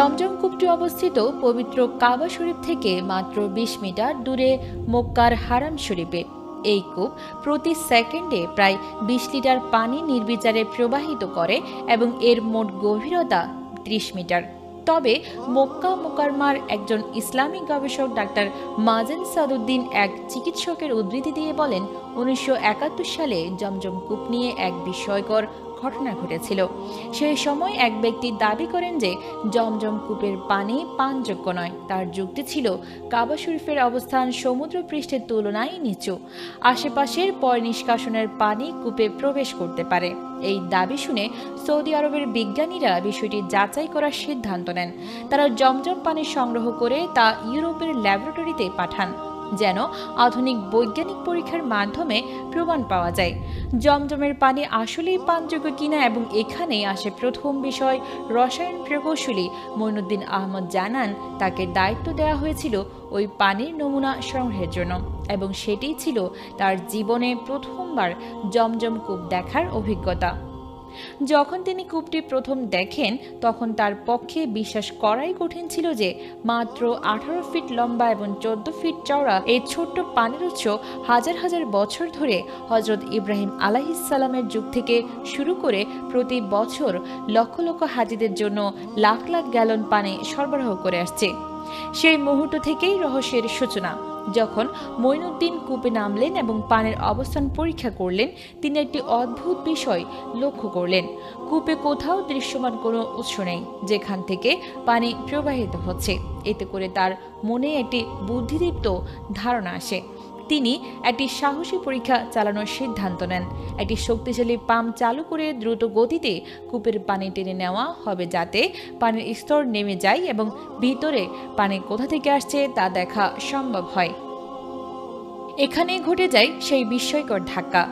জমজম কূপটি অবস্থিত পবিত্র কাবা শরীফ থেকে মাত্র ২০ মিটার দূরে মক্কার হারাম শরীফে। এই কূপ প্রতি সেকেন্ডে প্রায় ২০ লিটার পানি নির্বিচারে প্রবাহিত করে এবং এর মোট গভীরতা ৩০ মিটার। তবে মক্কা মুকাররমার একজন ইসলামিক গবেষক ডাক্তার মাজান সাদুদ্দিন এক চিকিৎসকের উদ্ধৃতি দিয়ে বলেন, ১৯৭১ সালে জমজম কূপ নিয়ে এক বিস্ময়কর ঘটনা ঘটেছিল। সেই সময় এক ব্যক্তি দাবি করেন যে জমজম কূপের পানি পানযোগ্য নয়। তার যুক্তি ছিল, কাবা শরীফের অবস্থান সমুদ্র পৃষ্ঠের তুলনায় নিচু, আশেপাশের পয় নিষ্কাশনের পানি কূপে প্রবেশ করতে পারে। এই দাবি শুনে সৌদি আরবের বিজ্ঞানীরা বিষয়টি যাচাই করার সিদ্ধান্ত নেন। তারা জমজম পানি সংগ্রহ করে তা ইউরোপের ল্যাবরেটরিতে পাঠান, যেন আধুনিক বৈজ্ঞানিক পরীক্ষার মাধ্যমে প্রমাণ পাওয়া যায় জমজমের পানি আসলেই পানযোগ্য কিনা। এবং এখানেই আসে প্রথম বিষয়। রসায়ন প্রকৌশলী মঈনুদ্দিন আহমদ জানান, তাকে দায়িত্ব দেওয়া হয়েছিল ওই পানির নমুনা সংগ্রহের জন্য, এবং সেটিই ছিল তার জীবনে প্রথমবার জমজম কূপ দেখার অভিজ্ঞতা। যখন তিনি কূপটি প্রথম দেখেন, তখন তার পক্ষে বিশ্বাস করাই কঠিন ছিল যে মাত্র ১৮ ফিট লম্বা এবং ১৪ ফিট চওড়া এই ছোট্ট পানির উৎস হাজার হাজার বছর ধরে হযরত ইব্রাহিম আলাইহিসসালামের যুগ থেকে শুরু করে প্রতি বছর লক্ষ লক্ষ হাজিদের জন্য লাখ লাখ গ্যালন পানি সরবরাহ করে আসছে। সেই মুহূর্ত থেকেই রহস্যের সূচনা। যখন মঈনুদ্দিন কূপে নামলেন এবং পানির অবস্থান পরীক্ষা করলেন, তিনি একটি অদ্ভুত বিষয় লক্ষ্য করলেন। কূপে কোথাও দৃশ্যমান কোনো উৎস নেই যেখান থেকে পানি প্রবাহিত হচ্ছে। এতে করে তার মনে একটি বুদ্ধিদীপ্ত ধারণা আসে। তিনি একটি সাহসী পরীক্ষা চালানোর সিদ্ধান্ত নেন। একটি শক্তিশালী পাম্প চালু করে দ্রুত গতিতে কূপের পানি টেনে নেওয়া হবে, যাতে পানির স্তর নেমে যায় এবং ভিতরে পানি কোথা থেকে আসছে তা দেখা সম্ভব হয়। এখানেই ঘটে যায় সেই বিস্ময়কর ধাক্কা।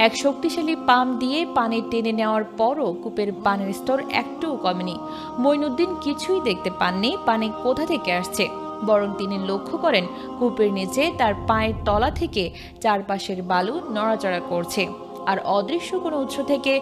এক শক্তিশালী পাম্প দিয়ে পানি টেনে নেওয়ার পরও কূপের পানির স্তর একটুও কমেনি। মঈনুদ্দিন কিছুই দেখতে পাননি পানি কোথা থেকে আসছে, বরং তিনি লক্ষ্য করেন কূপের নিচে তার পায়ের তলা থেকে চারপাশের বালু নড়াচড়া করছে, আর অদৃশ্য কোনো উৎস থেকে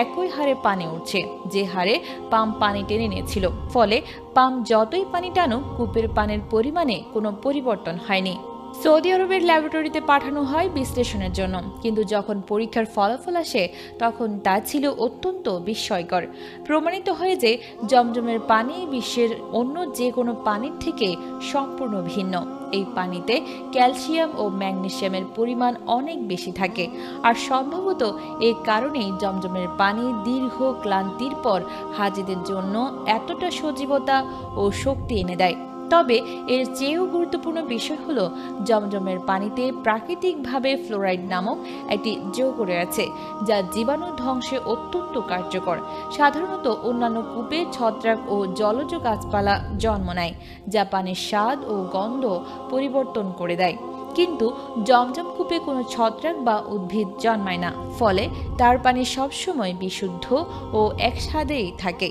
একই হারে পানি উঠছে যে হারে পাম্প পানি টেনে নিয়েছিল। ফলে পাম্প যতই পানি টানুক, কূপের পানির পরিমাণে কোনো পরিবর্তন হয়নি। সৌদি আরবের ল্যাবরেটরিতে পাঠানো হয় বিশ্লেষণের জন্য, কিন্তু যখন পরীক্ষার ফলাফল আসে তখন তা ছিল অত্যন্ত বিস্ময়কর। প্রমাণিত হয় যে জমজমের পানি বিশ্বের অন্য যে কোনো পানির থেকে সম্পূর্ণ ভিন্ন। এই পানিতে ক্যালসিয়াম ও ম্যাগনেসিয়ামের পরিমাণ অনেক বেশি থাকে, আর সম্ভবত এই কারণেই জমজমের পানি দীর্ঘ ক্লান্তির পর হাজিদের জন্য এতটা সজীবতা ও শক্তি এনে দেয়। তবে এর চেয়েও গুরুত্বপূর্ণ বিষয় হলো, জমজমের পানিতে প্রাকৃতিকভাবে ফ্লোরাইড নামক একটি যৌগ রয়েছে, যা জীবাণু ধ্বংসে অত্যন্ত কার্যকর। সাধারণত অন্যান্য কূপে ছত্রাক ও জলজ গাছপালা জন্ম নেয়, যা পানির স্বাদ ও গন্ধ পরিবর্তন করে দেয়। কিন্তু জমজম কূপে কোনো ছত্রাক বা উদ্ভিদ জন্মায় না, ফলে তার পানি সবসময় বিশুদ্ধ ও একস্বাদেই থাকে।